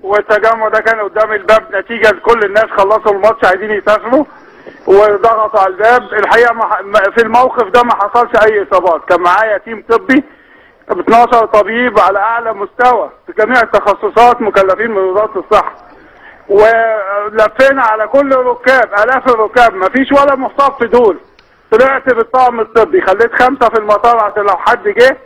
والتجمع ده كان قدام الباب نتيجه لكل الناس خلصوا الماتش عايزين يسافروا وضغطوا على الباب. الحقيقه في الموقف ده ما حصلش اي اصابات، كان معايا تيم طبي 12 طبيب على اعلى مستوى في جميع التخصصات مكلفين من وزاره الصحه، ولفينا على كل الركاب الاف الركاب ما فيش ولا مصاب في دول. طلعت بالطاقم الطبي، خليت 5 في المطار عشان لو حد جه،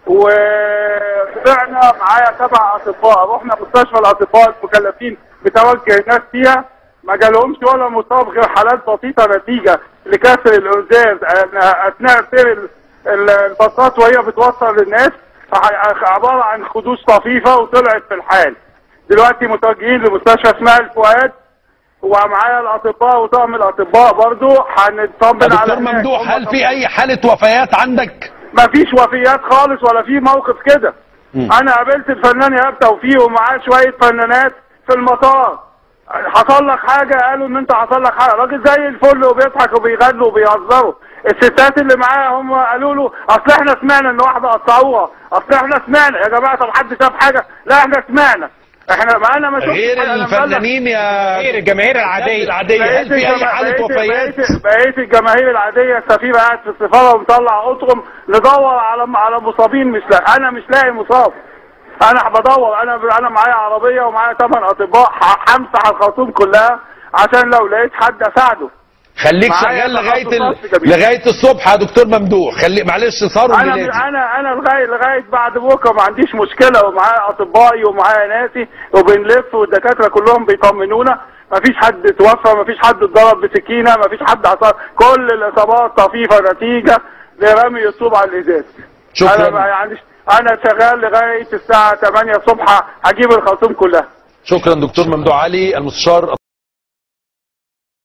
وطلعنا معايا 7 اطباء، رحنا مستشفى الاطباء المكلفين بتوجه الناس فيها ما جالهمش ولا مصاب غير حالات بسيطه نتيجه لكسر الازاز اثناء سير الباصات وهي بتوصل للناس، عباره عن خدوش طفيفه وطلعت في الحال. دلوقتي متوجهين لمستشفى اسمها الفؤاد ومعايا الاطباء وطاقم الاطباء برضو هنطمن على دكتور ممدوح، هل في اي حاله وفيات عندك؟ مفيش وفيات خالص ولا في موقف كده. انا قابلت الفنان ايهاب توفيق ومعاه شويه فنانات في المطار، حصل لك حاجه؟ قالوا ان انت حصل لك حاجه، راجل زي الفل وبيضحك وبيغنوا وبيهزروا. الستات اللي معاه هم قالوا له اصل احنا سمعنا ان واحده قطعوها، اصل احنا سمعنا. يا جماعه طب حد شاف حاجه؟ لا احنا سمعنا، احنا معانا ما شفنا غير الفنانين يا غير الجماهير العاديه هل في اي حاله وفيات؟ بقيه الجماهير العاديه، السفير قاعد في السفاره ومطلع اطقم ندور على مصابين، مش لاقي. انا مش لاقي مصاب، انا بدور، انا معايا عربيه ومعايا 8 اطباء همسح الخرطوم كلها عشان لو لقيت حد اساعده. خليك شغال لغايه الصبح يا دكتور ممدوح. معلش صاروا انا لغايه بعد بكره ما عنديش مشكله، ومعايا اطبائي ومعايا ناسي وبنلف والدكاتره كلهم بيطمنونا، ما فيش حد توفى، ما فيش حد اتضرب بسكينه، ما فيش حد حصل، كل الاصابات طفيفه نتيجه لرمي الطوب على الازاز. شكرا. انا شغال لغايه الساعه 8 الصبح هجيب الخرطوم كلها. شكرا دكتور ممدوح علي المستشار